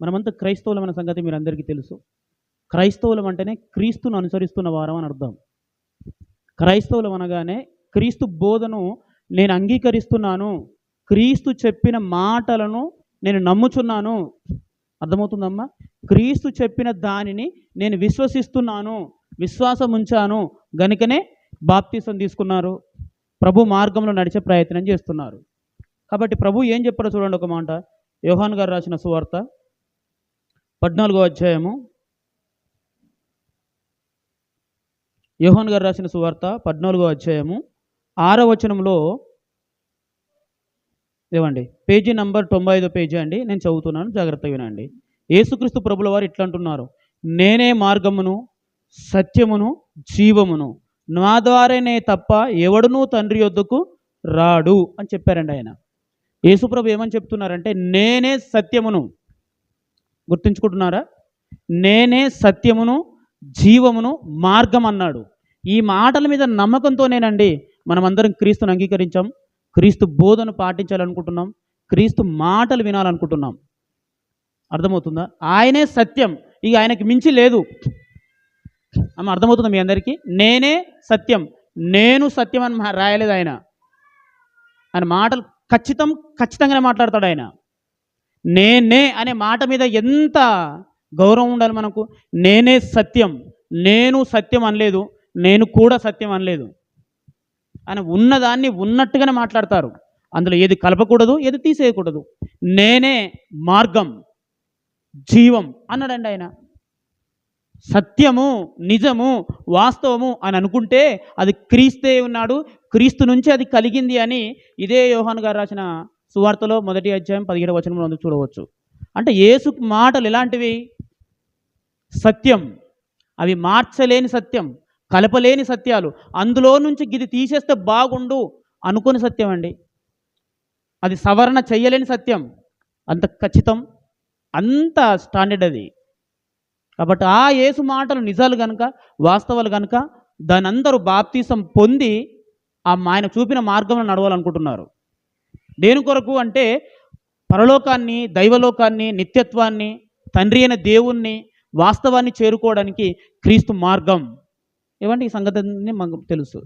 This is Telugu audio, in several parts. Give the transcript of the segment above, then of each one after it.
మనమంతా క్రైస్తవులం అన్న సంగతి మీరు అందరికీ తెలుసు. క్రైస్తవులం అంటేనే క్రీస్తును అనుసరిస్తున్న వారం అని అర్థం. క్రైస్తవులం అనగానే క్రీస్తు బోధను నేను అంగీకరిస్తున్నాను, క్రీస్తు చెప్పిన మాటలను నేను నమ్ముచున్నాను. అర్థమవుతుందమ్మా? క్రీస్తు చెప్పిన దానిని నేను విశ్వసిస్తున్నాను, విశ్వాసం ఉంచాను గనుకనే బాప్తీసం తీసుకున్నారు, ప్రభు మార్గంలో నడిచే ప్రయత్నం చేస్తున్నారు. కాబట్టి ప్రభు ఏం చెప్పారో చూడండి ఒక మాట. యోహాను గారు రాసిన సువార్త 14వ అధ్యాయము, యోహాను గారు రాసిన సువార్త 14వ అధ్యాయము 6వ వచనంలో ఏమండి, పేజీ నంబర్ 95 పేజీ అండి, నేను చదువుతున్నాను, జాగ్రత్తగా వినండి. యేసుక్రీస్తు ప్రభుల వారు ఇట్లా అంటున్నారు, నేనే మార్గమును సత్యమును జీవమును, నా ద్వారానే తప్ప ఎవడునూ తండ్రి యొద్దకు రాడు అని చెప్పారండి ఆయన. యేసుప్రభు ఏమని చెప్తున్నారంటే నేనే సత్యమును. గుర్తుంచుకుంటున్నారా? నేనే సత్యమును జీవమును మార్గం అన్నాడు. ఈ మాటల మీద నమ్మకంతోనేనండి మనమందరం క్రీస్తుని అంగీకరించాం, క్రీస్తు బోధను పాటించాలనుకుంటున్నాం, క్రీస్తు మాటలు వినాలనుకుంటున్నాం. అర్థమవుతుందా? ఆయనే సత్యం, ఇక ఆయనకి మించి లేదు. అమ్మ అర్థమవుతుందా మీ అందరికీ? నేనే సత్యం, నేను సత్యం అని రాయలేదు ఆయన. ఆయన మాటలు ఖచ్చితంగానే మాట్లాడతాడు ఆయన. నేనే అనే మాట మీద ఎంత గౌరవం ఉండాలి మనకు. నేనే సత్యం, నేను సత్యం అనలేదు, నేను కూడా సత్యం అనలేదు. ఆయన ఉన్నదాన్ని ఉన్నట్టుగానే మాట్లాడతారు. అందులో ఏది కలపకూడదు, ఏది తీసేయకూడదు. నేనే మార్గం జీవం అన్నాడండి ఆయన. సత్యము నిజము వాస్తవము అని అనుకుంటే అది క్రీస్తే ఉన్నాడు, క్రీస్తు నుంచి అది కలిగింది అని ఇదే యోహాను గారు రాసిన సువార్తలో 1వ అధ్యాయం 17వ వచనంలో చూడవచ్చు. అంటే యేసు మాటలు ఎలాంటివి? సత్యం, అవి మార్చలేని సత్యం, కలపలేని సత్యాలు, అందులో నుంచి ఇది తీసేస్తే బాగుండు అనుకుని సత్యం అండి. అది సవరణ చెయ్యలేని సత్యం, అంత ఖచ్చితం, అంత స్టాండర్డ్ అది. కాబట్టి ఆ యేసు మాటలు నిజాలు కనుక, వాస్తవాలు కనుక, దాని అందరూ బాప్తీసం పొంది ఆయన చూపిన మార్గంలో నడవాలనుకుంటున్నారు. దేని కొరకు అంటే పరలోకాన్ని, దైవలోకాన్ని, నిత్యత్వాన్ని, తండ్రి అయిన దేవుణ్ణి, వాస్తవాన్ని చేరుకోవడానికి క్రీస్తు మార్గం. ఏమంటే ఈ సంగతిని మనకు తెలుసు.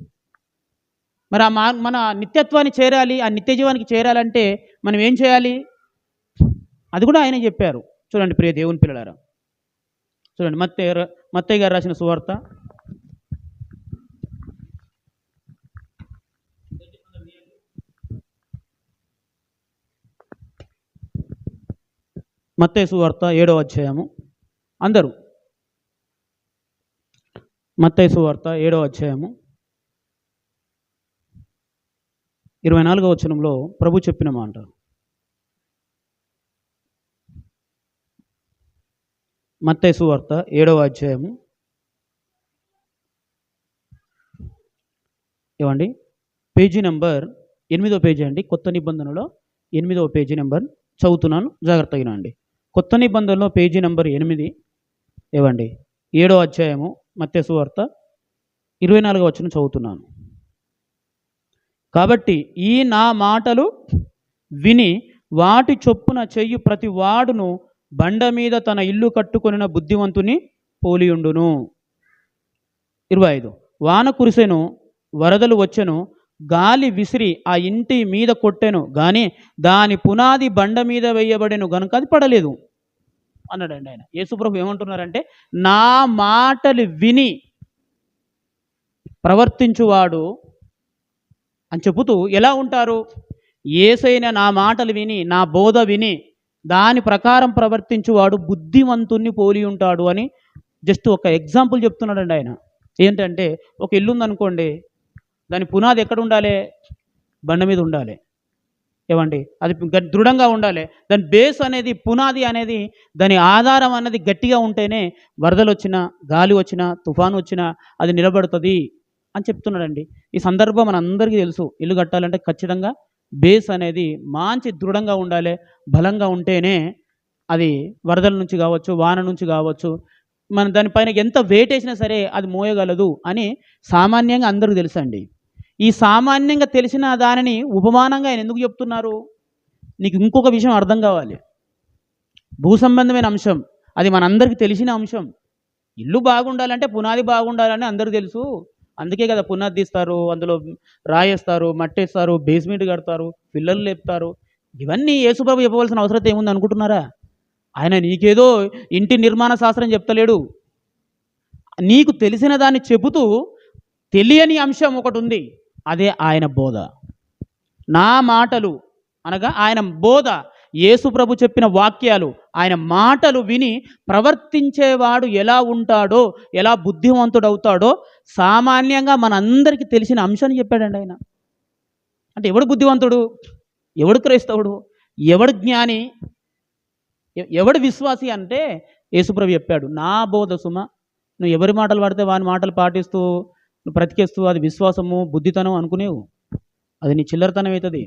మరి మన నిత్యత్వాన్ని చేరాలి, ఆ నిత్య జీవానికి చేరాలంటే మనం ఏం చేయాలి? అది కూడా ఆయనే చెప్పారు. చూడండి ప్రియ దేవుని పిల్లలారా, చూడండి మత్తయి గారు రాసిన సువార్త 7వ అధ్యాయము. అందరూ మత్తయి సువార్త 7వ అధ్యాయము 24వ వచనంలో ప్రభు చెప్పిన మాట. మత్తయి సువార్త 7వ అధ్యాయము ఏమండి, పేజీ నెంబర్ 8వ పేజీ అండి. కొత్త నిబంధనలో 8వ పేజీ నెంబర్ చదువుతున్నాను, జాగ్రత్తగా అండి. కొత్త నిబంధనలో పేజీ నెంబర్ 8 ఏవండి, 7వ అధ్యాయము మత్తయి సువార్త 24వ వచనం చదువుతున్నాను. కాబట్టి ఈ నా మాటలు విని వాటి చొప్పున చెయ్యు ప్రతి వాడును బండ మీద తన ఇల్లు కట్టుకొనిన బుద్ధివంతుని పోలియుండును. 25 వాన కురిసెను, వరదలు వచ్చెను, గాలి విసిరి ఆ ఇంటి మీద కొట్టెను, కానీ దాని పునాది బండ మీద వేయబడెను గనుక అది పడలేదు అన్నాడండి ఆయన. యేసుప్రభు ఏమంటున్నారంటే నా మాటలు విని ప్రవర్తించువాడు అని చెబుతూ ఎలా ఉంటారు? యేసైన నా మాటలు విని, నా బోధ విని దాని ప్రకారం ప్రవర్తించువాడు బుద్ధిమంతుణ్ణి పోలి ఉంటాడు అని జస్ట్ ఒక ఎగ్జాంపుల్ చెప్తున్నాడండి ఆయన. ఏంటంటే ఒక ఇల్లు ఉందనుకోండి, దాని పునాది ఎక్కడ ఉండాలి? బండ మీద ఉండాలి. ఏమండి, అది దృఢంగా ఉండాలి. దాని బేస్ అనేది, పునాది అనేది, దాని ఆధారం అనేది గట్టిగా ఉంటేనే వరదలు వచ్చినా, గాలి వచ్చినా, తుఫాను వచ్చినా అది నిలబడుతుంది అని చెప్తున్నాడండి. ఈ సందర్భం మనందరికీ తెలుసు. ఇల్లు కట్టాలంటే ఖచ్చితంగా బేస్ అనేది మంచి దృఢంగా ఉండాలి, బలంగా ఉంటేనే అది వరదల నుంచి కావచ్చు, వాన నుంచి కావచ్చు, మన దానిపైన ఎంత వెయిట్ వేసినా సరే అది మోయగలదు అని సామాన్యంగా అందరికీ తెలుసండి. ఈ సామాన్యంగా తెలిసిన దానిని ఉపమానంగా ఆయన ఎందుకు చెప్తున్నారు? నీకు ఇంకొక విషయం అర్థం కావాలి. భూ సంబంధమైన అంశం, అది మనందరికీ తెలిసిన అంశం. ఇల్లు బాగుండాలంటే పునాది బాగుండాలని అందరికీ తెలుసు. అందుకే కదా పునాది తీస్తారు, అందులో రాయేస్తారు, మట్టేస్తారు, బేస్మెంట్ కడతారు, పిల్లలు లేపుతారు. ఇవన్నీ యేసుప్రభు చెప్పవలసిన అవసరం ఏముంది అనుకుంటున్నారా? ఆయన నీకేదో ఇంటి నిర్మాణ శాస్త్రం చెప్తలేడు. నీకు తెలిసిన దాన్ని చెబుతూ తెలియని అంశం ఒకటి ఉంది, అదే ఆయన బోధ. నా మాటలు అనగా ఆయన బోధ, యేసుప్రభు చెప్పిన వాక్యాలు, ఆయన మాటలు విని ప్రవర్తించేవాడు ఎలా ఉంటాడో, ఎలా బుద్ధివంతుడవుతాడో సామాన్యంగా మనందరికీ తెలిసిన అంశాన్ని చెప్పాడండి ఆయన. అంటే ఎవడు బుద్ధివంతుడు, ఎవడు క్రైస్తవుడు, ఎవడు జ్ఞాని, ఎవడు విశ్వాసి అంటే యేసుప్రభు చెప్పాడు, నా బోధ సుమ. నువ్వు ఎవరి మాటలు పడితే వాని మాటలు పాటిస్తూ నువ్వు బ్రతికేస్తూ అది విశ్వాసము బుద్ధితనం అనుకునేవు, అది నీ చిల్లరతనం అవుతుంది.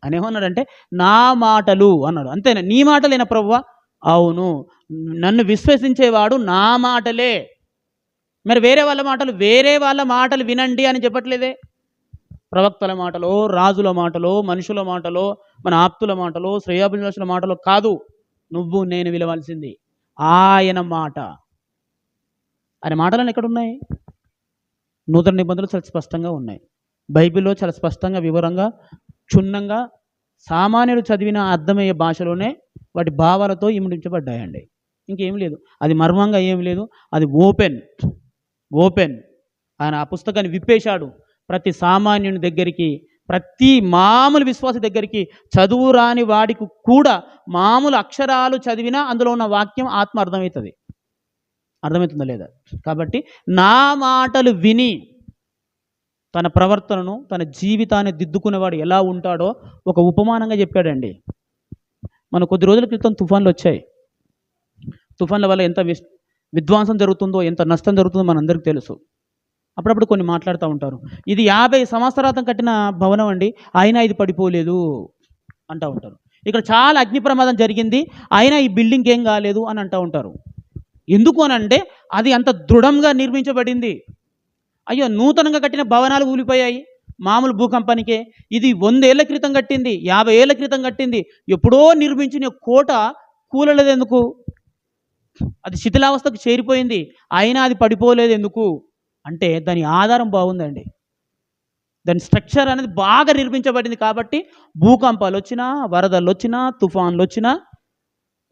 అని ఏమన్నాడంటే నా మాటలు అన్నాడు. అంతేనా? నీ మాటలేనా ప్రభువా? అవును, నన్ను విశ్వసించేవాడు నా మాటలే. మరి వేరే వాళ్ళ మాటలు వినండి అని చెప్పట్లేదే. ప్రవక్తల మాటలో, రాజుల మాటలో, మనుషుల మాటలో, మన ఆప్తుల మాటలో, శ్రేయాభిలాషుల మాటలో కాదు నువ్వు నేను విలవలసింది ఆయన మాట. ఆయన మాటలను ఎక్కడున్నాయి? నూతన నిబంధనలు చాలా స్పష్టంగా ఉన్నాయి. బైబిల్లో చాలా స్పష్టంగా, వివరంగా, క్షుణ్ణంగా, సామాన్యులు చదివిన అర్థమయ్యే భాషలోనే వాటి భావాలతో ఇమిడించబడ్డాయండి. ఇంకేం లేదు, అది మర్మంగా ఏం లేదు, అది ఓపెన్. ఆయన ఆ పుస్తకాన్ని విప్పేశాడు. ప్రతి సామాన్యుని దగ్గరికి, ప్రతి మామూలు విశ్వాసి దగ్గరికి, చదువు రాని వాడికి కూడా మామూలు అక్షరాలు చదివినా అందులో ఉన్న వాక్యం ఆత్మ అర్థమవుతుందా లేదా? కాబట్టి నా మాటలు విని తన ప్రవర్తనను, తన జీవితాన్ని దిద్దుకునేవాడు ఎలా ఉంటాడో ఒక ఉపమానంగా చెప్పాడండి. మన కొద్ది రోజుల క్రితం తుఫాన్లు వచ్చాయి. తుఫాన్ల వల్ల ఎంత విధ్వంసం జరుగుతుందో, ఎంత నష్టం జరుగుతుందో మనందరికీ తెలుసు. అప్పుడప్పుడు కొన్ని మాట్లాడుతూ ఉంటారు, ఇది 50 సంవత్సరాల కట్టిన భవనం అండి, అయినా ఇది పడిపోలేదు అంటూ ఉంటారు. ఇక్కడ చాలా అగ్ని ప్రమాదం జరిగింది, అయినా ఈ బిల్డింగ్ ఏం కాలేదు అని అంటూ ఉంటారు. ఎందుకు అని అంటే అది అంత దృఢంగా నిర్మించబడింది. అయ్యో, నూతనంగా కట్టిన భవనాలు కూలిపోయాయి మామూలు భూకంపానికే. ఇది 100 ఏళ్ల క్రితం కట్టింది, 50 ఏళ్ల క్రితం కట్టింది, ఎప్పుడో నిర్మించిన కోట కూలలేదు ఎందుకు? అది శిథిలావస్థకు చేరిపోయింది, అయినా అది పడిపోలేదు ఎందుకు అంటే దాని ఆధారం బాగుందండి. దాని స్ట్రక్చర్ అనేది బాగా నిర్మించబడింది కాబట్టి భూకంపాలు వచ్చినా, వరదలు వచ్చినా, తుఫాన్లు వచ్చినా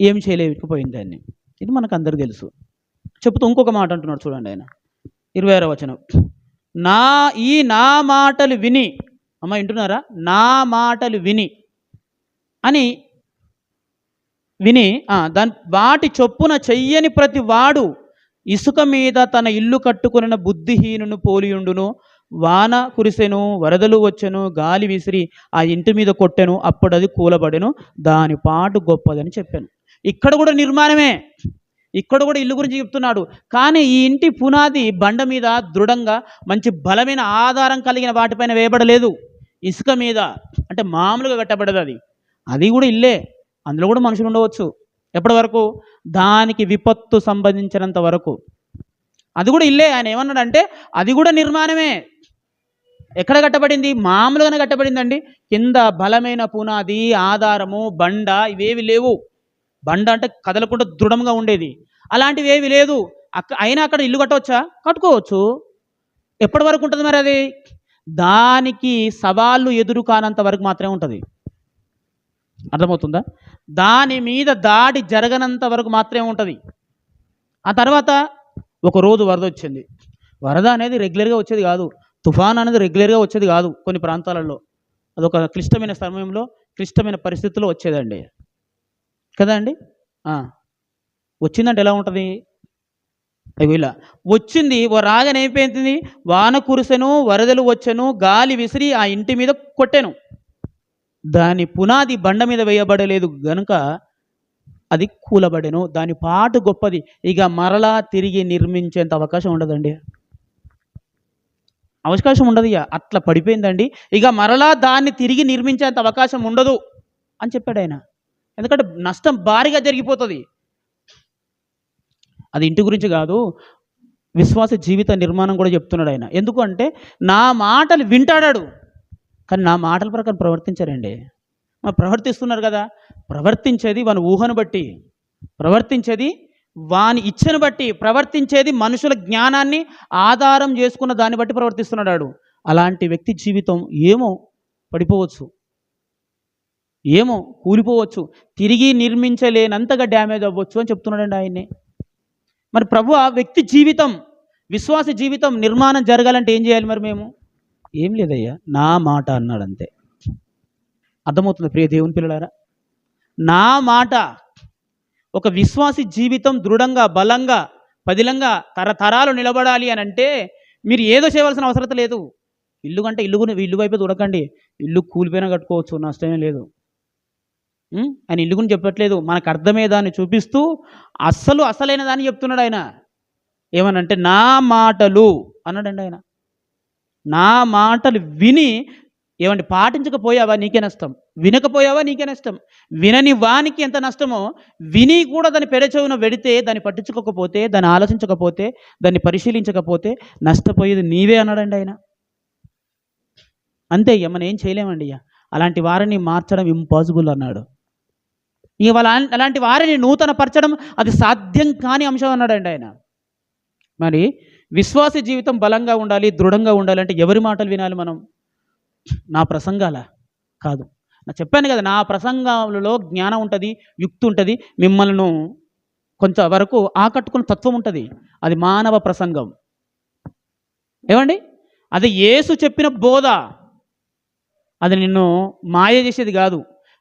ఏం చేయలేకపోయింది దాన్ని. ఇది మనకు అందరికీ తెలుసు. చెబుతూ ఇంకొక మాట అంటున్నాడు చూడండి ఆయన, 26వ వచనం, నా మాటలు విని, అమ్మ వింటున్నారా? నా మాటలు విని దాని వాటి చొప్పున చెయ్యని ప్రతి వాడు ఇసుక మీద తన ఇల్లు కట్టుకున్న బుద్ధిహీనును పోలియుండును. వాన కురిసెను, వరదలు వచ్చెను, గాలి విసిరి ఆ ఇంటి మీద కొట్టెను, అప్పుడు అది కూలబడెను, దాని పాటు గొప్పదని చెప్పాను. ఇక్కడ కూడా నిర్మాణమే, ఇక్కడ కూడా ఇల్లు గురించి చెప్తున్నాడు. కానీ ఈ ఇంటి పునాది బండ మీద దృఢంగా మంచి బలమైన ఆధారం కలిగిన వాటిపైన వేయబడలేదు, ఇసుక మీద. అంటే మామూలుగా కట్టబడదు అది కూడా ఇల్లే, అందులో కూడా మనుషులు ఉండవచ్చు. ఎప్పటి వరకు? దానికి విపత్తు సంబంధించినంత వరకు అది కూడా ఇల్లే. ఆయన ఏమన్నాడంటే అది కూడా నిర్మాణమే. ఎక్కడ కట్టబడింది? మామూలుగానే కట్టబడిందండి. కింద బలమైన పునాది, ఆధారము, బండ ఇవేవి లేవు. బండ అంటే కదలకుండా దృఢంగా ఉండేది, అలాంటివి ఏవి లేదు. అయినా అక్కడ ఇల్లు కట్టవచ్చా? కట్టుకోవచ్చు. ఎప్పటి వరకు ఉంటుంది మరి అది? దానికి సవాళ్ళు ఎదురు కానంత వరకు మాత్రమే ఉంటుంది. అర్థమవుతుందా? దాని మీద దాడి జరగనంత వరకు మాత్రమే ఉంటుంది. ఆ తర్వాత ఒకరోజు వరద వచ్చింది. వరద అనేది రెగ్యులర్గా వచ్చేది కాదు, తుఫాన్ అనేది రెగ్యులర్గా వచ్చేది కాదు. కొన్ని ప్రాంతాలలో అదొక క్లిష్టమైన సమయంలో, క్లిష్టమైన పరిస్థితుల్లో వచ్చేదండి కదా అండి. వచ్చిందంటే ఎలా ఉంటుంది? ఇలా వచ్చింది, రాగానే అయిపోయింది, వాన కురిసెను, వరదలు వచ్చెను, గాలి విసిరి ఆ ఇంటి మీద కొట్టెను. దాని పునాది బండ మీద వేయబడలేదు గనుక అది కూలబడెను, దాని పాటు గొప్పది. ఇక మరలా తిరిగి నిర్మించేంత అవకాశం ఉండదండి, అవకాశం ఉండదు. ఇక అట్లా పడిపోయిందండి, ఇక మరలా దాన్ని తిరిగి నిర్మించేంత అవకాశం ఉండదు అని చెప్పాడు ఆయన. ఎందుకంటే నష్టం భారీగా జరిగిపోతుంది. అది ఇంటి గురించి కాదు, విశ్వాస జీవిత నిర్మాణం కూడా చెప్తున్నాడు ఆయన. ఎందుకు అంటే నా మాటలు వింటాడాడు, కానీ నా మాటల ప్రకారం ప్రవర్తించారండి. ప్రవర్తిస్తున్నారు కదా, ప్రవర్తించేది మన ఊహను బట్టి, ప్రవర్తించేది వాని ఇచ్చను బట్టి, ప్రవర్తించేది మనుషుల జ్ఞానాన్ని ఆధారం చేసుకున్న దాన్ని బట్టి ప్రవర్తిస్తున్నాడు. అలాంటి వ్యక్తి జీవితం ఏమో పడిపోవచ్చు, ఏమో కూలిపోవచ్చు, తిరిగి నిర్మించలేనంతగా డ్యామేజ్ అవ్వచ్చు అని చెప్తున్నాడండి ఆయన్ని. మరి ప్రభు ఆ వ్యక్తి జీవితం, విశ్వాస జీవితం నిర్మాణం జరగాలంటే ఏం చేయాలి? మరి మేము ఏం లేదయ్యా, నా మాట అన్నాడు అంతే. అర్థమవుతుంది ప్రియ దేవుని పిల్లలారా? నా మాట. ఒక విశ్వాసి జీవితం దృఢంగా, బలంగా, పదిలంగా తరతరాలు నిలబడాలి అని అంటే మీరు ఏదో చేయవలసిన అవసరం లేదు. ఇల్లు కంటే ఇల్లు వైపే చూడకండి. ఇల్లు కూలిపోయినా కట్టుకోవచ్చు, నష్టమే లేదు. ఆయన ఇల్లు గురించి చెప్పట్లేదు, మనకు అర్థమయ్యే దాన్ని చూపిస్తూ అసలైన దాన్ని చెప్తున్నాడు ఆయన. ఏమనంటే నా మాటలు అన్నాడండి ఆయన. నా మాటలు విని ఏమంటే పాటించకపోయావా నీకే నష్టం, వినకపోయావా నీకే నష్టం. వినని వానికి ఎంత నష్టమో, విని కూడా దాన్ని పెడచెవున వెడితే, దాన్ని పట్టించుకోకపోతే, దాన్ని ఆలోచించకపోతే, దాన్ని పరిశీలించకపోతే నష్టపోయేది నీవే అన్నాడండి ఆయన. అంతే ఇక మనం ఏం చేయలేమండి. ఇక అలాంటి వారిని మార్చడం ఇంపాసిబుల్ అన్నాడు. ఇక అలాంటి వారిని నూతనపరచడం అది సాధ్యం కాని అంశం అన్నాడండి ఆయన. మరి విశ్వాస జీవితం బలంగా ఉండాలి, దృఢంగా ఉండాలంటే ఎవరి మాటలు వినాలి మనం? నా ప్రసంగాల కాదు. నేను చెప్పాను కదా, నా ప్రసంగాలలో జ్ఞానం ఉంటుంది, యుక్తి ఉంటుంది, మిమ్మల్ని కొంతవరకు ఆకట్టుకున్న తత్వం ఉంటుంది. అది మానవ ప్రసంగం. ఏమండి? అది యేసు చెప్పిన బోధ. అది నిన్ను మాయ చేసేది కాదు,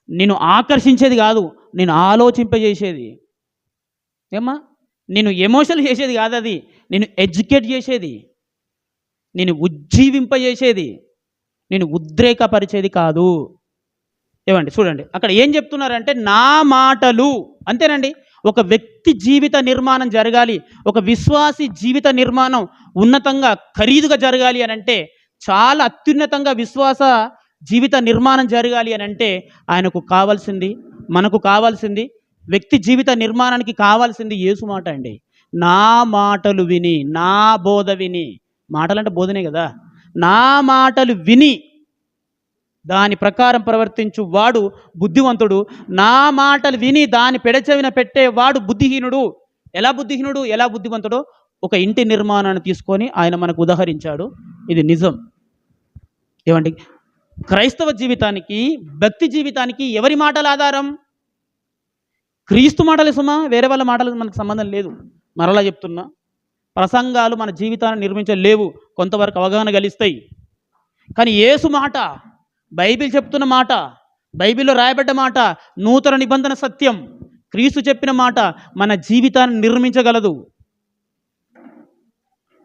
నిన్ను ఆకర్షించేది కాదు, నేను ఆలోచింపజేసేది. ఏమ్మా? నేను ఎమోషనల్ చేసేది కాదు, అది నేను ఎడ్యుకేట్ చేసేది, నేను ఉజ్జీవింపజేసేది, నేను ఉద్రేకపరిచేది కాదు. ఏమండి? చూడండి అక్కడ ఏం చెప్తున్నారంటే నా మాటలు. అంతేనండి. ఒక వ్యక్తి జీవిత నిర్మాణం జరగాలి, ఒక విశ్వాసి జీవిత నిర్మాణం ఉన్నతంగా ఖరీదుగా జరగాలి అని అంటే, చాలా అత్యున్నతంగా విశ్వాస జీవిత నిర్మాణం జరగాలి అని అంటే ఆయనకు కావాల్సింది, మనకు కావాల్సింది, వ్యక్తి జీవిత నిర్మాణానికి కావాల్సింది యేసు మాట అండి. నా మాటలు విని, నా బోధ విని, మాటలంటే బోధనే కదా, నా మాటలు విని దాని ప్రకారం ప్రవర్తించు వాడు బుద్ధివంతుడు. నా మాటలు విని దాని పెడచెవిన పెట్టేవాడు బుద్ధిహీనుడు. ఎలా బుద్ధిహీనుడు, ఎలా బుద్ధివంతుడో ఒక ఇంటి నిర్మాణాన్ని తీసుకొని ఆయన మనకు ఉదాహరించాడు. ఇది నిజం. ఏమండి? క్రైస్తవ జీవితానికి, భక్తి జీవితానికి ఎవరి మాటల ఆధారం? క్రీస్తు మాటలే సుమా, వేరే వాళ్ళ మాటలకు మనకు సంబంధం లేదు. మరలా చెప్తున్నా, ప్రసంగాలు మన జీవితాన్ని నిర్మించలేవు, కొంతవరకు అవగాహన కలిస్తాయి. కానీ యేసు మాట, బైబిల్ చెప్తున్న మాట, బైబిల్లో రాయబడ్డ మాట, నూతన నిబంధన సత్యం, క్రీస్తు చెప్పిన మాట మన జీవితాన్ని నిర్మించగలదు,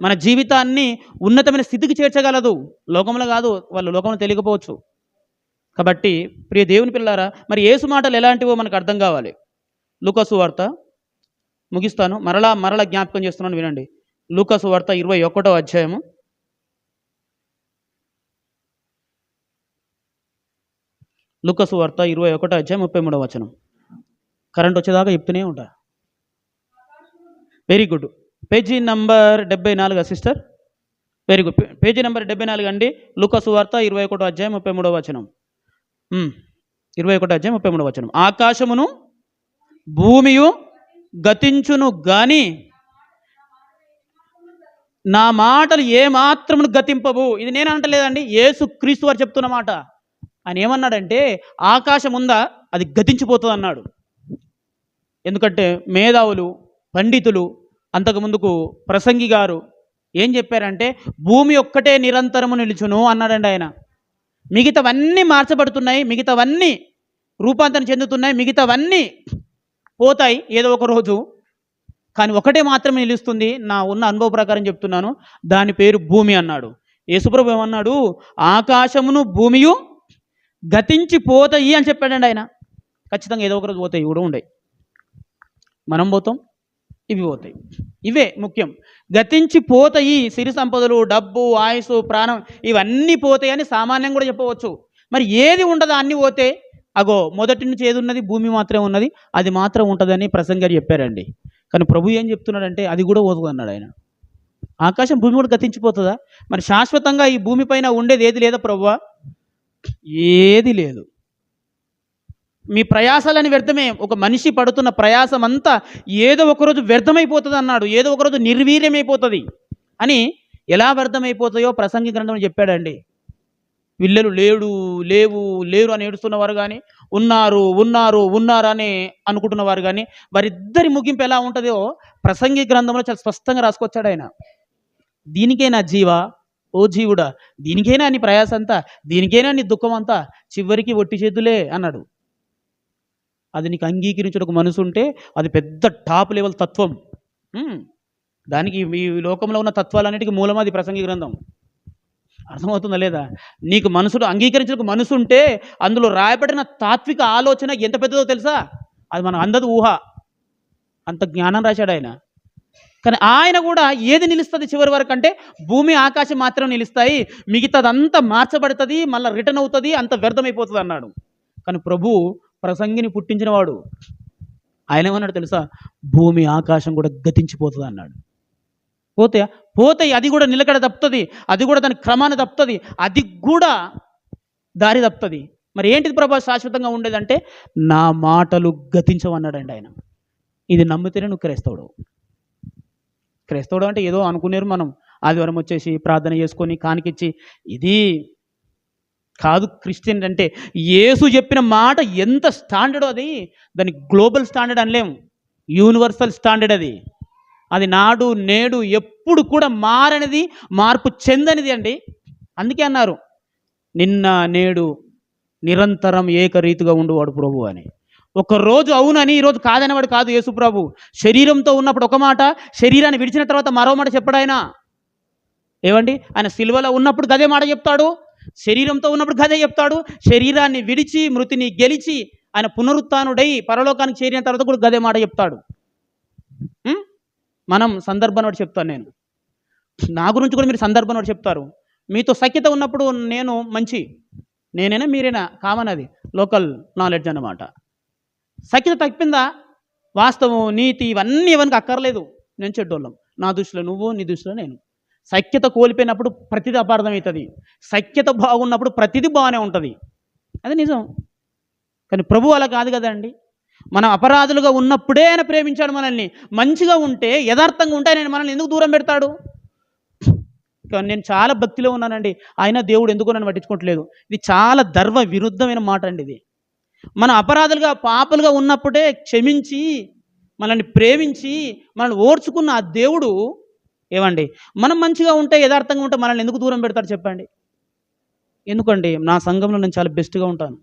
మన జీవితాన్ని ఉన్నతమైన స్థితికి చేర్చగలదు. లోకంలో కాదు, వాళ్ళు లోకంలో తెలియకపోవచ్చు. కాబట్టి ప్రియ దేవుని పిల్లారా, మరి యేసు మాటలు ఎలాంటివో మనకు అర్థం కావాలి. లూకా సువార్త, ముగిస్తాను, మరలా జ్ఞాపకం చేస్తున్నాను, వినండి. లూకా సువార్త 21వ అధ్యాయము, లూకా సువార్త 21వ అధ్యాయం 33వ వచనం. కరెంట్ వచ్చేదాకా చెప్తూనే ఉంటా. Very good. Page number 74 sister. Very good. Page number 74 అండి. లూకా సువార్త 21వ అధ్యాయం 33వ వచనం. 21వ అధ్యాయం 33వ వచనం. ఆకాశమును భూమియు గతించును గాని నా మాటలు ఏమాత్రమును గతింపవు. ఇది నేను అంటలేదండి, యేసు క్రీస్తు వారు చెప్తున్న మాట. ఆయన ఏమన్నాడంటే, ఆకాశం ఉందా, అది గతించిపోతుంది అన్నాడు. ఎందుకంటే మేధావులు, పండితులు, అంతకుముందుకు ప్రసంగి గారు ఏం చెప్పారంటే, భూమి ఒక్కటే నిరంతరము నిలుచును అన్నాడండి ఆయన. మిగతావన్నీ మార్చబడుతున్నాయి, మిగతావన్నీ రూపాంతరం చెందుతున్నాయి, మిగతావన్నీ పోతాయి ఏదో ఒక రోజు, కానీ ఒకటే మాత్రమే నిలుస్తుంది. నా ఉన్న అనుభవ ప్రకారం చెప్తున్నాను, దాని పేరు భూమి అన్నాడు. యేసుప్రభు ఏమన్నాడు? ఆకాశమును భూమియు గతించిపోతాయి అని చెప్పాడండి ఆయన. ఖచ్చితంగా ఏదో ఒక రోజు పోతాయి, కూడా ఉండయి. మనం పోతాం, ఇవి పోతాయి. ఇవే ముఖ్యం. గతించిపోతాయి. సిరి సంపదలు, డబ్బు, ఆయుసు, ప్రాణం ఇవన్నీ పోతాయి అని సామాన్యం కూడా చెప్పవచ్చు. మరి ఏది ఉండదు, అన్నీ పోతే, అగో మొదటి నుంచి ఏది ఉన్నది, భూమి మాత్రమే ఉన్నది, అది మాత్రం ఉంటుందని ప్రసంగారు చెప్పారండి. కానీ ప్రభు ఏం చెప్తున్నాడంటే, అది కూడా పోతుంది అన్నాడు ఆయన. ఆకాశం భూమి కూడా గతించిపోతుందా? మరి శాశ్వతంగా ఈ భూమి పైన ఉండేది ఏది లేదా ప్రభువా? ఏది లేదు. మీ ప్రయాసాలని వ్యర్థమే. ఒక మనిషి పడుతున్న ప్రయాసం అంతా ఏదో ఒకరోజు వ్యర్థమైపోతుంది అన్నాడు. ఏదో ఒకరోజు నిర్వీర్యమైపోతుంది అని. ఎలా వ్యర్థమైపోతాయో ప్రసంగి గ్రంథంలో చెప్పాడండి. పిల్లలు లేరు అని ఏడుస్తున్నవారు కానీ, ఉన్నారు అని అనుకుంటున్నవారు కానీ, వారిద్దరి ముగింపు ఎలా ఉంటుందో ప్రసంగి గ్రంథంలో చాలా స్పష్టంగా రాసుకొచ్చాడు ఆయన. దీనికైనా జీవా, ఓ జీవుడా, దీనికైనా నీ ప్రయాస అంతా, దీనికైనా నీ దుఃఖం అంతా, చివరికి ఒట్టి చేతులే అన్నాడు. అది నీకు అంగీకరించడానికి మనసు ఉంటే అది పెద్ద టాప్ లెవెల్ తత్వం. దానికి ఈ లోకంలో ఉన్న తత్వాలన్నిటికీ మూలం అది ప్రసంగి గ్రంథం. అర్థమవుతుందా లేదా? నీకు మనసులో అంగీకరించడానికి మనసు ఉంటే అందులో రాయబడిన తాత్విక ఆలోచన ఎంత పెద్దదో తెలుసా? అది మనం అందదు ఊహ. అంత జ్ఞానం రాశాడు ఆయన. కానీ ఆయన కూడా ఏది నిలుస్తుంది చివరి వరకు అంటే భూమి ఆకాశం మాత్రం నిలుస్తాయి, మిగతాదంతా మార్చబడుతుంది, మళ్ళీ రిటర్న్ అవుతుంది, అంత వ్యర్థమైపోతుంది అన్నాడు. కానీ ప్రభు ప్రసంగిని పుట్టించిన వాడు. ఆయన ఏమన్నాడు తెలుసా? భూమి ఆకాశం కూడా గతించిపోతుంది అన్నాడు. పోతాయి, అది కూడా నిలకడ తప్పుతుంది, అది కూడా దాని క్రమాన తప్పుతుంది, అది కూడా దారి తప్పుతుంది. మరి ఏంటిది ప్రభా శాశ్వతంగా ఉండేదంటే నా మాటలు గతించవన్నాడండి ఆయన. ఇది నమ్మితేనే నువ్వు క్రైస్తవుడు అంటే ఏదో అనుకునేరు మనం. ఆదివారం వచ్చేసి ప్రార్థన చేసుకొని కానికిచ్చి ఇది కాదు. క్రిస్టియన్ అంటే యేసు చెప్పిన మాట ఎంత స్టాండర్డో అది, దాని గ్లోబల్ స్టాండర్డ్ అనలేము, యూనివర్సల్ స్టాండర్డ్ అది. అది నాడు నేడు ఎప్పుడు కూడా మారనిది, మార్పు చెందనిది అండి. అందుకే అన్నారు నిన్న నేడు నిరంతరం ఏకరీతిగా ఉండువాడు ప్రభు అని. ఒకరోజు అవునని ఈరోజు కాదనేవాడు కాదు యేసు ప్రభు. శరీరంతో ఉన్నప్పుడు ఒక మాట, శరీరాన్ని విడిచిన తర్వాత మరో మాట చెప్పాడు ఆయన. ఏమండి, ఆయన సిలువలో ఉన్నప్పుడు గదే మాట చెప్తాడు, శరీరంతో ఉన్నప్పుడు గదే చెప్తాడు. శరీరాన్ని విడిచి మృతిని గెలిచి ఆయన పునరుత్థానుడై పరలోకానికి చేరిన తర్వాత కూడా గదే మాట చెప్తాడు. మనం సందర్భాన్ని బట్టి చెప్తాను. నేను నా గురించి కూడా మీరు సందర్భాన్ని బట్టి చెప్తారు. మీతో సఖ్యత ఉన్నప్పుడు నేను మంచి, నేనైనా మీరైనా కామన్, అది లోకల్ నాలెడ్జ్ అన్నమాట. సఖ్యత తప్పిందా, వాస్తవం నీతి ఇవన్నీ ఇవన్నీ అక్కర్లేదు. నేను చెడ్డోళ్ళం, నా దృష్టిలో నువ్వు, నీ దృష్టిలో నేను. సఖ్యత కోల్పోయినప్పుడు ప్రతిదీ అపార్థం అవుతుంది, సఖ్యత బాగున్నప్పుడు ప్రతిదీ బాగానే ఉంటుంది. అది నిజం. కానీ ప్రభు అలా కాదు కదండి. మనం అపరాధులుగా ఉన్నప్పుడే ఆయన ప్రేమించాడు మనల్ని. మంచిగా ఉంటే, యథార్థంగా ఉంటే ఆయన మనల్ని ఎందుకు దూరం పెడతాడు? కానీ నేను చాలా భక్తిలో ఉన్నానండి, ఆయన దేవుడు ఎందుకో నన్ను పట్టించుకోవట్లేదు. ఇది చాలా ధర్మ విరుద్ధమైన మాట అండి ఇది. మన అపరాధులుగా పాపులుగా ఉన్నప్పుడే క్షమించి మనల్ని ప్రేమించి మనల్ని ఓర్చుకున్న ఆ దేవుడు ఏమండి మనం మంచిగా ఉంటే, యథార్థంగా ఉంటే మనల్ని ఎందుకు దూరం పెడతాడు చెప్పండి? ఎందుకండి నా సంఘంలో నేను చాలా బెస్ట్గా ఉంటాను,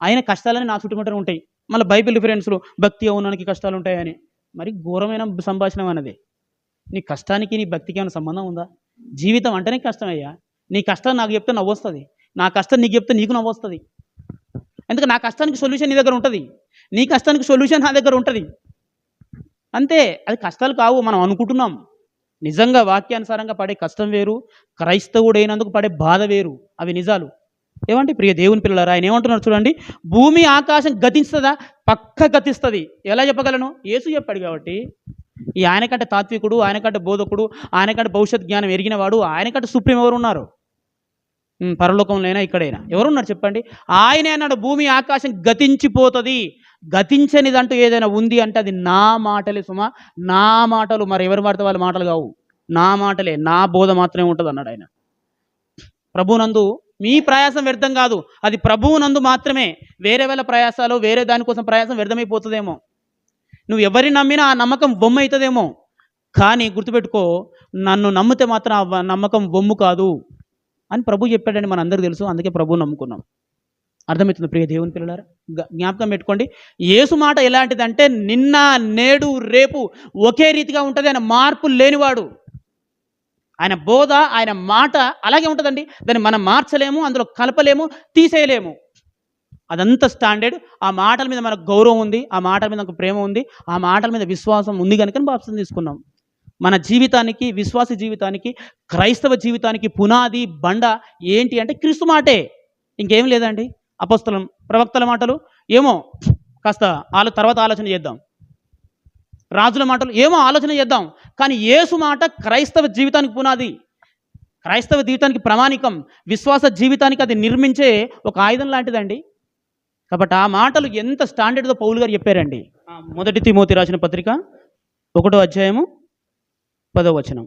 ఆయన కష్టాలని నా చుట్టుముట్టనే ఉంటాయి. మళ్ళీ బైబిల్ రిఫరెన్స్లు భక్తి అవునానికి కష్టాలు ఉంటాయని. మరి ఘోరమైన సంభాషణ అన్నది. నీ కష్టానికి నీ భక్తికి ఏమైనా సంబంధం ఉందా? జీవితం అంటేనే కష్టమయ్యా. నీ కష్టం నాకు చెప్తే నవ్వు వస్తుంది, నా కష్టం నీకు చెప్తే నీకు నవ్వు వస్తుంది. ఎందుకంటే నా కష్టానికి సొల్యూషన్ నీ దగ్గర ఉంటుంది, నీ కష్టానికి సొల్యూషన్ నా దగ్గర ఉంటుంది. అంతే. అది కష్టాలు కావు, మనం అనుకుంటున్నాం. నిజంగా వాక్యానుసారంగా పడే కష్టం వేరు, క్రైస్తవుడైనందుకు పడే బాధ వేరు. అవి నిజాలు. ఏమంటే ప్రియ దేవుని పిల్లలారా, ఆయన ఏమంటున్నారు చూడండి, భూమి ఆకాశం గతిస్తుందా? పక్క గతిస్తుంది. ఎలా చెప్పగలను? యేసు చెప్పాడు కాబట్టి. ఈ ఆయనకంటే తాత్వికుడు, ఆయనకంటే బోధకుడు, ఆయనకంటే భవిష్యత్ జ్ఞానం ఎరిగినవాడు, ఆయనకంటే సుప్రీం ఎవరు ఉన్నారు? పరలోకంలోనైనా ఇక్కడైనా ఎవరున్నారు చెప్పండి? ఆయనే అన్నాడు భూమి ఆకాశం గతించిపోతుంది. గతించనిదంటూ ఏదైనా ఉంది అంటే అది నా మాటలే సుమా, నా మాటలు. మరి ఎవరి మాట వాళ్ళ మాటలు కావు, నా మాటలే, నా బోధ మాత్రమే ఉంటుంది అన్నాడు ఆయన. ప్రభువునందు మీ ప్రయాసం వ్యర్థం కాదు, అది ప్రభువునందు మాత్రమే. వేరే వాళ్ళ ప్రయాసాలు, వేరే దానికోసం ప్రయాసం వ్యర్థమైపోతుందేమో, నువ్వు ఎవరిని నమ్మినా ఆ నమ్మకం బొమ్మ అవుతుందేమో. కానీ గుర్తుపెట్టుకో, నన్ను నమ్మితే మాత్రం ఆ నమ్మకం బొమ్ము కాదు అని ప్రభు చెప్పాడని మన అందరికీ తెలుసు. అందుకే ప్రభువు నమ్ముకున్నాం. అర్థమవుతుంది ప్రియ దేవుని పిల్లలారా? జ్ఞాపకం పెట్టుకోండి, యేసు మాట ఎలాంటిదంటే నిన్న నేడు రేపు ఒకే రీతిగా ఉంటుంది. ఆయన మార్పు లేనివాడు. ఆయన బోధ, ఆయన మాట అలాగే ఉంటుందండి. దాన్ని మనం మార్చలేము, అందులో కలపలేము, తీసేయలేము. అదంతా స్టాండర్డ్. ఆ మాటల మీద మనకు గౌరవం ఉంది, ఆ మాటల మీద మనకు ప్రేమ ఉంది, ఆ మాటల మీద విశ్వాసం ఉంది కనుక బాప్తిసం తీసుకున్నాం. మన జీవితానికి, విశ్వాస జీవితానికి, క్రైస్తవ జీవితానికి పునాది బండ ఏంటి అంటే క్రీస్తు మాటే, ఇంకేం లేదండి. అపోస్తలం ప్రవక్తల మాటలు ఏమో కాస్త తర్వాత ఆలోచన చేద్దాం, రాజుల మాటలు ఏమో ఆలోచన చేద్దాం. కానీ యేసు మాట క్రైస్తవ జీవితానికి పునాది, క్రైస్తవ జీవితానికి ప్రామాణికం, విశ్వాస జీవితానికి అది నిర్మించే ఒక ఆయుధం లాంటిదండి. కాబట్టి ఆ మాటలు ఎంత స్టాండర్డ్గా పౌలు గారు చెప్పారండి. మొదటి తిమోతి రాసిన పత్రిక 1వ అధ్యాయము 10వ వచనం.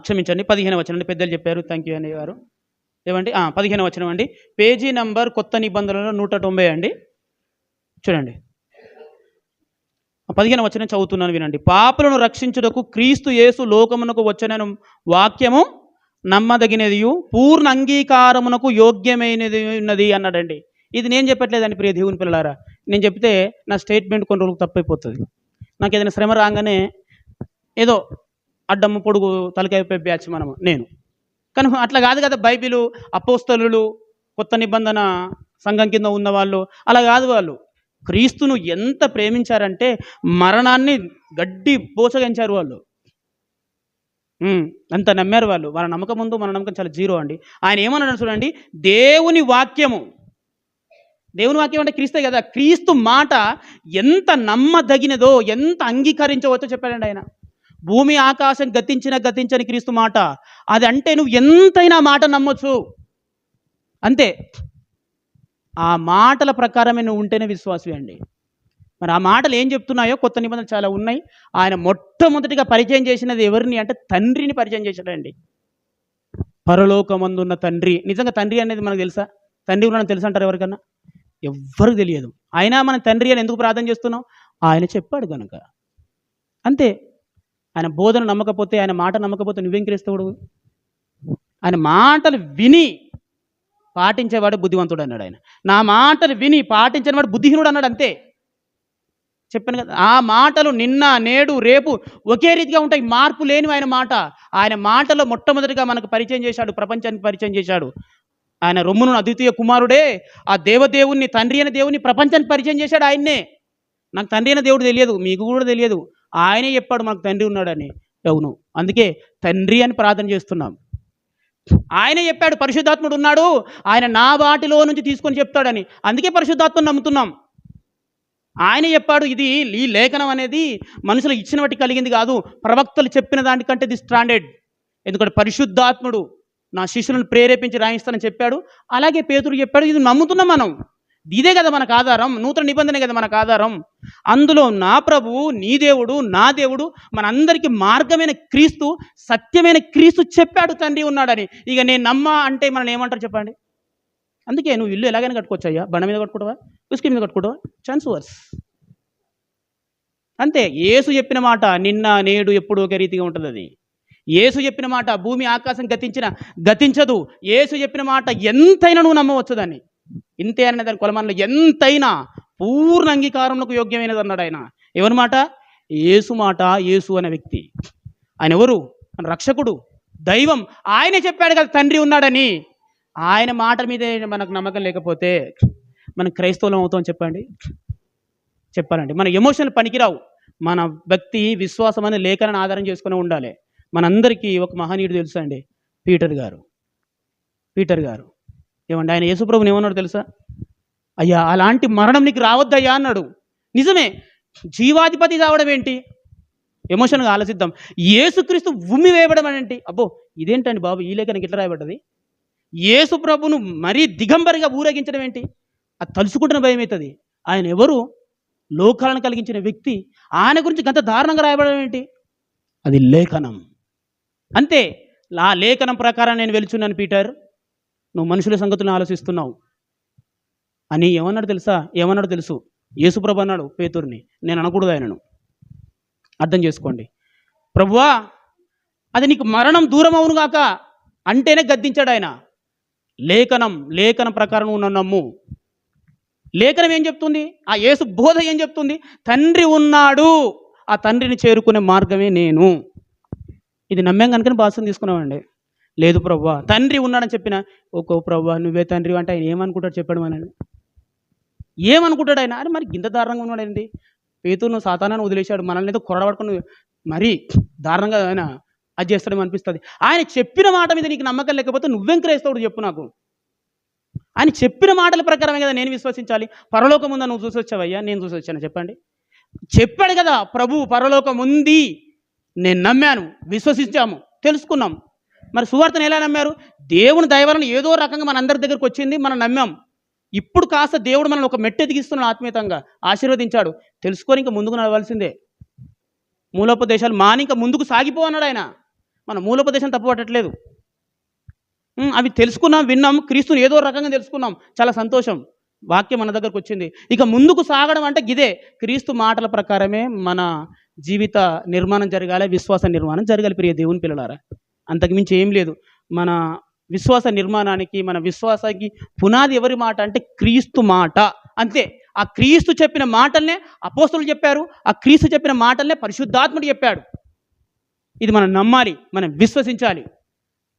క్షమించండి, 15వ వచనం అండి. పెద్దలు చెప్పారు, థ్యాంక్ యూ అన్నయ్య గారు. ఏమండి 15వ వచనం అండి, పేజీ నంబర్ కొత్త నిబంధనలో 190 అండి. చూడండి, 15వ వచనం చదువుతున్నాను, వినండి. పాపులను రక్షించుటకు క్రీస్తు యేసు లోకమునకు వచ్చనను వాక్యము నమ్మదగినదియు పూర్ణ అంగీకారమునకు యోగ్యమైనది ఉన్నది అన్నాడండి. ఇది నేను చెప్పట్లేదండి ప్రియ దేవుని పిల్లలారా. నేను చెప్తే నా స్టేట్మెంట్ కొన్ని రోజులకు తప్పైపోతుంది. నాకు ఏదైనా శ్రమ రాగానే ఏదో అడ్డమ్మ పొడుగు తలకాయ బ్యాచ్ నేను. కానీ అట్లా కాదు కదా. బైబిలు, అపోస్తలులు, కొత్త నిబంధన సంఘం కింద ఉన్నవాళ్ళు అలా కాదు. వాళ్ళు క్రీస్తును ఎంత ప్రేమించారంటే మరణాన్ని గడ్డి పోసగించారు వాళ్ళు. అంత నమ్మారు వాళ్ళు. వాళ్ళ నమ్మకం ముందు మన నమ్మకం చాలా జీరో అండి. ఆయన ఏమన్నాడు చూడండి, దేవుని వాక్యం అంటే క్రీస్తే కదా. క్రీస్తు మాట ఎంత నమ్మదగినదో, ఎంత అంగీకరించవచ్చో చెప్పాడండి ఆయన. భూమి ఆకాశం గతించని క్రీస్తు మాట అది. అంటే నువ్వు ఎంతైనా మాట నమ్మొచ్చు అంతే. ఆ మాటల ప్రకారమే నువ్వు ఉంటేనే విశ్వాసమే అండి. మరి ఆ మాటలు ఏం చెప్తున్నాయో కొత్త నిబంధనలు చాలా ఉన్నాయి. ఆయన మొట్టమొదటిగా పరిచయం చేసినది ఎవరిని అంటే తండ్రిని పరిచయం చేశాడండి. పరలోకమందున్న తండ్రి. నిజంగా తండ్రి అనేది మనకు తెలుసా? తండ్రి ఉన్నాడని తెలుసా అంటారు ఎవరికన్నా? ఎవ్వరికి తెలియదు. అయినా మనం తండ్రి అని ఎందుకు ప్రార్థన చేస్తున్నాం? ఆయన చెప్పాడు కనుక అంతే. ఆయన బోధన నమ్మకపోతే, ఆయన మాట నమ్మకపోతే నువ్వేం క్రైస్తవుడు? ఆయన మాటలు విని పాటించేవాడు బుద్ధివంతుడు అన్నాడు ఆయన. నా మాటలు విని పాటించిన వాడు బుద్ధిహీనుడు అన్నాడు అంతే. చెప్పాను కదా, ఆ మాటలు నిన్న నేడు రేపు ఒకే రీతిగా ఉంటాయి, మార్పు లేని ఆయన మాట. ఆయన మాటలో మొట్టమొదటిగా మనకు పరిచయం చేశాడు, ప్రపంచానికి పరిచయం చేశాడు. ఆయన రొమ్మును అద్వితీయ కుమారుడే, ఆ దేవదేవుణ్ణి, తండ్రి అయిన దేవుని ప్రపంచానికి పరిచయం చేశాడు ఆయన్నే. నాకు తండ్రి అయిన దేవుడు తెలియదు, మీకు కూడా తెలియదు. ఆయనే చెప్పాడు మనకు తండ్రి ఉన్నాడని. అవును, అందుకే తండ్రి అని ప్రార్థన చేస్తున్నాం. ఆయనే చెప్పాడు పరిశుద్ధాత్ముడు ఉన్నాడు, ఆయన నా వాటిలో నుంచి తీసుకొని చెప్తాడని. అందుకే పరిశుద్ధాత్మను నమ్ముతున్నాం. ఆయన చెప్పాడు. ఇది ఈ లేఖనం అనేది మనుషులు ఇచ్చిన బట్టి కలిగింది కాదు, ప్రవక్తలు చెప్పిన దానికంటే ఇది స్టాండర్డ్. ఎందుకంటే పరిశుద్ధాత్ముడు నా శిష్యులను ప్రేరేపించి రాయిస్తానని చెప్పాడు. అలాగే పేతురు చెప్పాడు. ఇది నమ్ముతున్నాం మనం. ఇదే కదా మనకు ఆధారం. నూతన నిబంధనే కదా మనకు ఆధారం. అందులో నా ప్రభువు, నీ దేవుడు, నా దేవుడు, మనందరికీ మార్గమైన క్రీస్తు, సత్యమైన క్రీస్తు చెప్పాడు తండ్రి ఉన్నాడని. ఇక నేను నమ్మా అంటే మనం ఏమంటారు చెప్పండి? అందుకే నువ్వు ఇల్లు ఎలాగైనా కట్టుకోవచ్చు అయ్యా. బండ మీద కట్టుకోవా, ఉసుక మీద కట్టుకోవా, ఛాన్స్ వర్స్ అంతే. యేసు చెప్పిన మాట నిన్న నేడు ఎప్పుడు ఒకే రీతిగా ఉంటుంది. అది యేసు చెప్పిన మాట భూమి ఆకాశం గతించదు. యేసు చెప్పిన మాట ఎంతైనా నువ్వు నమ్మవచ్చు దాన్ని. ఇంతే అనే దాని కొలమానంలో ఎంతైనా పూర్ణ అంగీకారంలోకి యోగ్యమైనది అన్నాడు ఆయన. ఎవరి మాట? యేసు మాట. యేసు అనే వ్యక్తి ఆయన ఎవరు? రక్షకుడు, దైవం. ఆయనే చెప్పాడు కదా తండ్రి ఉన్నాడని. ఆయన మాట మీదే మనకు నమ్మకం లేకపోతే మనం క్రైస్తవులం అవుతాం చెప్పాలండి. మన ఎమోషనల్ పనికిరావు. మన భక్తి, విశ్వాసం అనే లేఖనాన్ని ఆధారం చేసుకుని ఉండాలి. మనందరికీ ఒక మహనీయుడు తెలుసా అండి, పీటర్ గారు. ఏమండి, ఆయన యేసుప్రభుని ఏమన్నాడు తెలుసా? అయ్యా అలాంటి మరణం నీకు రావద్దయ్యా అన్నాడు. నిజమే, జీవాధిపతి కావడం ఏంటి? ఎమోషన్గా ఆలోచిద్దాం. యేసుక్రీస్తు ఉమ్మి వేయబడం ఏంటి? అబ్బో ఇదేంటండి బాబు, ఈ లేఖనకి ఇట్లా రాయబడ్డది? యేసు ప్రభును మరీ దిగంబరిగా ఊరేగించడం ఏంటి? అది తలుచుకుంటున్న భయం అవుతుంది. ఆయన ఎవరు? లోకాలను కలిగించిన వ్యక్తి. ఆయన గురించి గంత దారుణంగా రాయబడడం ఏంటి? అది లేఖనం అంతే. ఆ లేఖనం ప్రకారం నేను వెలుచున్నాను పీటర్, నువ్వు మనుషుల సంగతులను ఆలోచిస్తున్నావు అని ఏమన్నాడు తెలుసు? యేసుప్రభు అన్నాడు పేతురుని, నేను అనకూడదు ఆయనను. అర్థం చేసుకోండి. ప్రభువా అది నీకు మరణం దూరం అవును గాక అంటేనే గద్దించాడు ఆయన. లేఖనం ప్రకారం నువ్వు నమ్ము. లేఖనం ఏం చెప్తుంది? ఆ యేసు బోధ ఏం చెప్తుంది? తండ్రి ఉన్నాడు, ఆ తండ్రిని చేరుకునే మార్గమే నేను. ఇది నమ్మాం కనుక బాసం తీసుకున్నామండి. లేదు ప్రభువా తండ్రి ఉన్నాడని చెప్పిన, ఓకో ప్రభువా నువ్వే తండ్రి అంటే ఆయన ఏమనుకుంటాడు చెప్పాడు మనని? ఏమనుకుంటాడు ఆయన? అని మరి గింత దారుణంగా ఉన్నాడండి. పేతురును సాతానాన్ని వదిలేశాడు, మనల్ని ఏదో కొరడబడుకుని మరీ దారుణంగా ఆయన అది చేస్తాడేమో అనిపిస్తుంది. ఆయన చెప్పిన మాట మీద నీకు నమ్మకం లేకపోతే నువ్వేం క్రైస్తవుడు చెప్పు నాకు? ఆయన చెప్పిన మాటల ప్రకారమే కదా నేను విశ్వసించాలి. పరలోకం ఉందా నువ్వు చూసి వచ్చావయ్యా? నేను చూసి వచ్చాను చెప్పండి? చెప్పాడు కదా ప్రభు, పరలోకం ఉంది, నేను నమ్మాను, విశ్వసించాము, తెలుసుకున్నాం. మరి సువార్తను ఎలా నమ్మారు? దేవుని దయ వలన ఏదో రకంగా మన అందరి దగ్గరకు వచ్చింది, మనం నమ్మాం. ఇప్పుడు కాస్త దేవుడు మనల్ని ఒక మెట్టు ఎదిగిస్తున్నాడు, ఆత్మీయతంగా ఆశీర్వదించాడు. తెలుసుకొని ఇంకా ముందుకు నడవాల్సిందే. మూలోపదేశాలు మాని ఇంకా ముందుకు సాగిపో అన్నాడు ఆయన. మన మూలోపదేశం తప్పు పట్టట్లేదు. అవి తెలుసుకున్నాం, విన్నాం, క్రీస్తుని ఏదో రకంగా తెలుసుకున్నాం, చాలా సంతోషం. వాక్యం మన దగ్గరకు వచ్చింది. ఇక ముందుకు సాగడం అంటే గిదే, క్రీస్తు మాటల ప్రకారమే మన జీవిత నిర్మాణం జరగాలి, విశ్వాస నిర్మాణం జరగాలి. ప్రియ దేవుని పిల్లలారా, అంతకుమించి ఏం లేదు. మన విశ్వాస నిర్మాణానికి, మన విశ్వాసానికి పునాది ఎవరి మాట అంటే క్రీస్తు మాట, అంతే. ఆ క్రీస్తు చెప్పిన మాటలనే అపోస్తలులు చెప్పారు, ఆ క్రీస్తు చెప్పిన మాటలనే పరిశుద్ధాత్ముడు చెప్పాడు. ఇది మనం నమ్మాలి, మనం విశ్వసించాలి.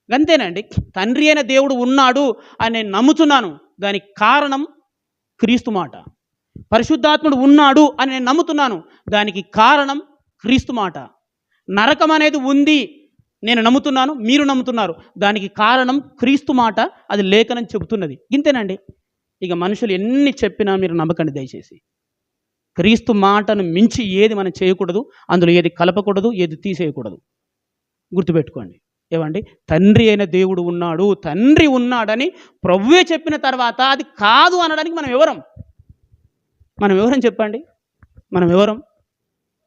అంతేనండి. తండ్రి అయిన దేవుడు ఉన్నాడు అని నేను నమ్ముతున్నాను, దానికి కారణం క్రీస్తు మాట. పరిశుద్ధాత్ముడు ఉన్నాడు అని నేను నమ్ముతున్నాను, దానికి కారణం క్రీస్తు మాట. నరకం అనేది ఉంది, నేను నమ్ముతున్నాను, మీరు నమ్ముతున్నారు, దానికి కారణం క్రీస్తు మాట. అది లేఖనం చెబుతున్నది. ఇంతేనండి. ఇక మనుషులు ఎన్ని చెప్పినా మీరు నమ్మకండి దయచేసి. క్రీస్తు మాటను మించి ఏది మనం చేయకూడదు, అందులో ఏది కలపకూడదు, ఏది తీసేయకూడదు. గుర్తుపెట్టుకోండి. ఏమండి, తండ్రి అయిన దేవుడు ఉన్నాడు, తండ్రి ఉన్నాడని ప్రభువే చెప్పిన తర్వాత అది కాదు అనడానికి మనం ఎవరం? చెప్పండి, మనం ఎవరం?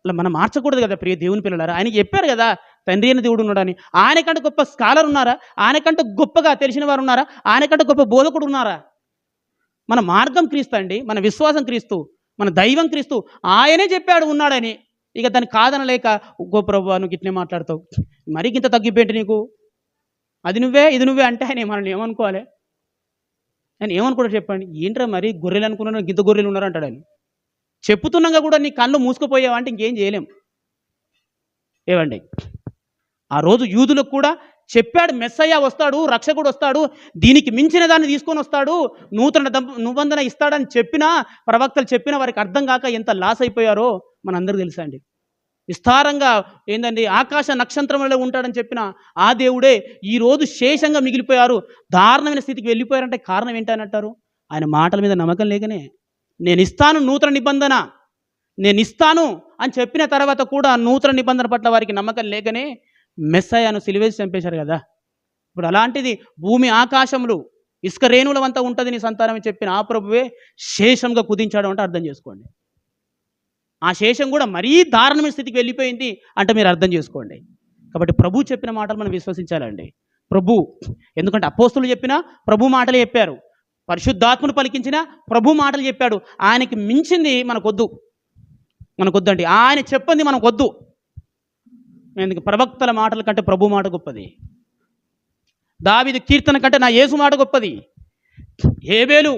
అలా మనం మార్చకూడదు కదా ప్రియ దేవుని పిల్లలారా. ఆయనకి చెప్పారు కదా తండ్రి అయిన దేవుడు ఉన్నాడని. ఆయనకంటే గొప్ప స్కాలర్ ఉన్నారా? ఆయనకంటే గొప్పగా తెలిసిన వారు ఉన్నారా? ఆయనకంటే గొప్ప బోధకుడు ఉన్నారా? మన మార్గం క్రీస్తు అండి, మన విశ్వాసం క్రీస్తు, మన దైవం క్రీస్తు. ఆయనే చెప్పాడు ఉన్నాడని. ఇక దాన్ని కాదనలేక గో ప్రభువా నువ్వు గిట్నే మాట్లాడతావు, మరీ ఇంత తగ్గిపోయింటి నీకు, అది నువ్వే ఇది నువ్వే అంటే ఆయన మనల్ని ఏమనుకోవాలి? ఆయన ఏమనుకుంటాడు చెప్పండి? ఏంట్రా మరి గొర్రెలు అనుకున్నాను, గింత గొర్రెలు ఉన్నారు అంటాడు ఆయన. చెప్పుతున్నాగా కూడా నీ కళ్ళు మూసుకుపోయావా అంటే ఇంకేం చేయలేం. ఏవండి, ఆ రోజు యూదులకు కూడా చెప్పాడు, మెస్సయ్య వస్తాడు, రక్షకుడు వస్తాడు, దీనికి మించిన దాన్ని తీసుకొని వస్తాడు, నూతన నిబంధన ఇస్తాడని చెప్పినా, ప్రవక్తలు చెప్పినా వారికి అర్థం కాక ఎంత లాస్ అయిపోయారో మనందరికీ తెలుసా అండి. విస్తారంగా ఏందండి, ఆకాశ నక్షత్రంలో ఉంటాడని చెప్పిన ఆ దేవుడే ఈరోజు శేషంగా మిగిలిపోయారు, దారుణమైన స్థితికి వెళ్ళిపోయారంటే కారణం ఏంటనంటారు? ఆయన మాటల మీద నమ్మకం లేకనే. నేను ఇస్తాను నూతన నిబంధన, నేను ఇస్తాను అని చెప్పిన తర్వాత కూడా నూతన నిబంధన పట్ల వారికి నమ్మకం లేకనే మెస్సయ్యను సిలువేసి చంపేశారు కదా. ఇప్పుడు అలాంటిది భూమి ఆకాశములు ఇసుక రేణుల వంతా ఉంటుంది నీ సంతానం అని చెప్పిన ఆ ప్రభువే శేషంగా కుదించాడు అంటే అర్థం చేసుకోండి. ఆ శేషం కూడా మరీ దారుణమైన స్థితికి వెళ్ళిపోయింది అంటే మీరు అర్థం చేసుకోండి. కాబట్టి ప్రభు చెప్పిన మాటలు మనం విశ్వసించాలండి. ఎందుకంటే అపోస్తులు చెప్పినా ప్రభు మాటలు చెప్పారు, పరిశుద్ధాత్మను పలికించిన ప్రభు మాటలు చెప్పాడు. ఆయనకి మించింది మనకొద్దండి. ఆయన చెప్పింది మనకొద్దు. ఎందుకు? ప్రవక్తల మాటల కంటే ప్రభు మాట గొప్పది. దావీదు కీర్తన కంటే నా యేసు మాట గొప్పది. హేబేలు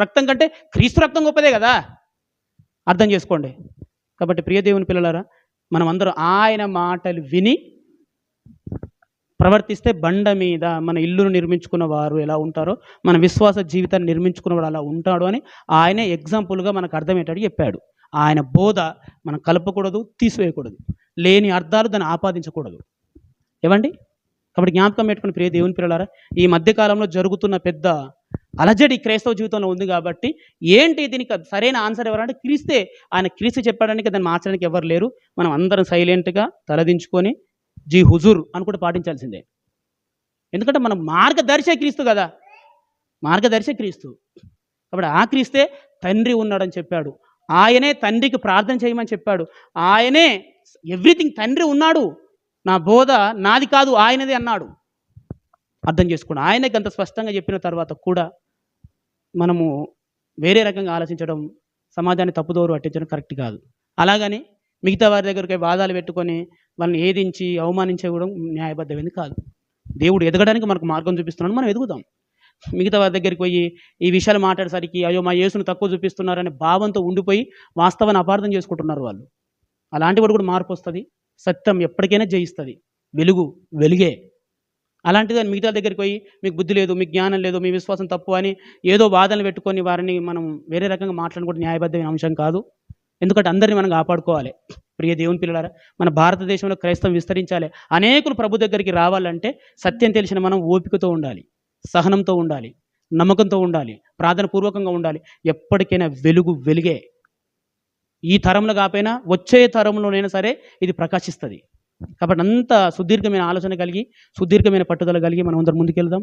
రక్తం కంటే క్రీస్తు రక్తం గొప్పదే కదా. అర్థం చేసుకోండి. కాబట్టి ప్రియ దేవుని పిల్లలారా, మనం అందరం ఆయన మాటలు విని ప్రవర్తిస్తే బండ మీద మన ఇల్లును నిర్మించుకున్న వారు ఎలా ఉంటారో మన విశ్వాస జీవితాన్ని నిర్మించుకున్నవాడు అలా ఉంటాడు అని ఆయనే ఎగ్జాంపుల్గా మనకు అర్థమయ్యేటట్టు చెప్పాడు. ఆయన బోధ మనం కలపకూడదు, తీసివేయకూడదు, లేని అర్థాలు దాన్ని ఆపాదించకూడదు. ఏవండి, కాబట్టి జ్ఞాపకం పెట్టుకుని ప్రియ దేవుని పిల్లలారా, ఈ మధ్యకాలంలో జరుగుతున్న పెద్ద అలజడి క్రైస్తవ జీవితంలో ఉంది. కాబట్టి ఏంటి దీనికి సరైన ఆన్సర్ ఎవరంటే క్రీస్తే. ఆయన క్రీస్తు చెప్పడానికి దాన్ని మార్చడానికి ఎవరు లేరు. మనం అందరం సైలెంట్గా తలదించుకొని జీ హుజూర్ అని కూడా పాటించాల్సిందే. ఎందుకంటే మన మార్గదర్శే క్రీస్తు కదా, మార్గదర్శే క్రీస్తు. కాబట్టి ఆ క్రీస్తే తండ్రి ఉన్నాడని చెప్పాడు, ఆయనే తండ్రికి ప్రార్థన చేయమని చెప్పాడు, ఆయనే ఎవ్రీథింగ్, తండ్రి ఉన్నాడు, నా బోధ నాది కాదు ఆయనది అన్నాడు. అర్థం చేసుకోండి. ఆయనకి అంత స్పష్టంగా చెప్పిన తర్వాత కూడా మనము వేరే రకంగా ఆలోచించడం, సమాజాన్ని తప్పుదోరు పట్టించడం కరెక్ట్ కాదు. అలాగని మిగతా వారి దగ్గరికి వాదాలు పెట్టుకొని వాళ్ళని ఏదించి అవమానించడం న్యాయబద్ధమైంది కాదు. దేవుడు ఎదగడానికి మనకు మార్గం చూపిస్తున్నాడు, మనం ఎదుగుదాం. మిగతా వారి దగ్గరికి పోయి ఈ విషయాలు మాట్లాడేసరికి అయ్యో మా యేసును తక్కువ చూపిస్తున్నారనే భావంతో ఉండిపోయి వాస్తవాన్ని అపార్థం చేసుకుంటున్నారు వాళ్ళు. అలాంటి వాడు కూడా మార్పు వస్తుంది. సత్యం ఎప్పటికైనా జయిస్తుంది. వెలుగే. అలాంటిది మిగతా దగ్గరికి పోయి మీకు బుద్ధి లేదు, మీకు జ్ఞానం లేదు, మీ విశ్వాసం తప్పు అని ఏదో వాదనలు పెట్టుకొని వారిని మనం వేరే రకంగా మాట్లాడుకుంటే న్యాయబద్ధమైన అంశం కాదు. ఎందుకంటే అందరినీ మనం కాపాడుకోవాలి. ప్రియ దేవుని పిల్లలారా, మన భారతదేశంలో క్రైస్తవం విస్తరించాలి, అనేకులు ప్రభు దగ్గరికి రావాలంటే సత్యం తెలిసిన మనం ఓపికతో ఉండాలి, సహనంతో ఉండాలి, నమ్మకంతో ఉండాలి, ప్రార్థన పూర్వకంగా ఉండాలి. ఎప్పటికైనా వెలుగే. ఈ తరంలో కాకపోయినా వచ్చే తరంలోనైనా సరే ఇది ప్రకాశిస్తుంది. కాబట్టి అంత సుదీర్ఘమైన ఆలోచన కలిగి, సుదీర్ఘమైన పట్టుదల కలిగి మనం అందరం ముందుకెళ్దాం.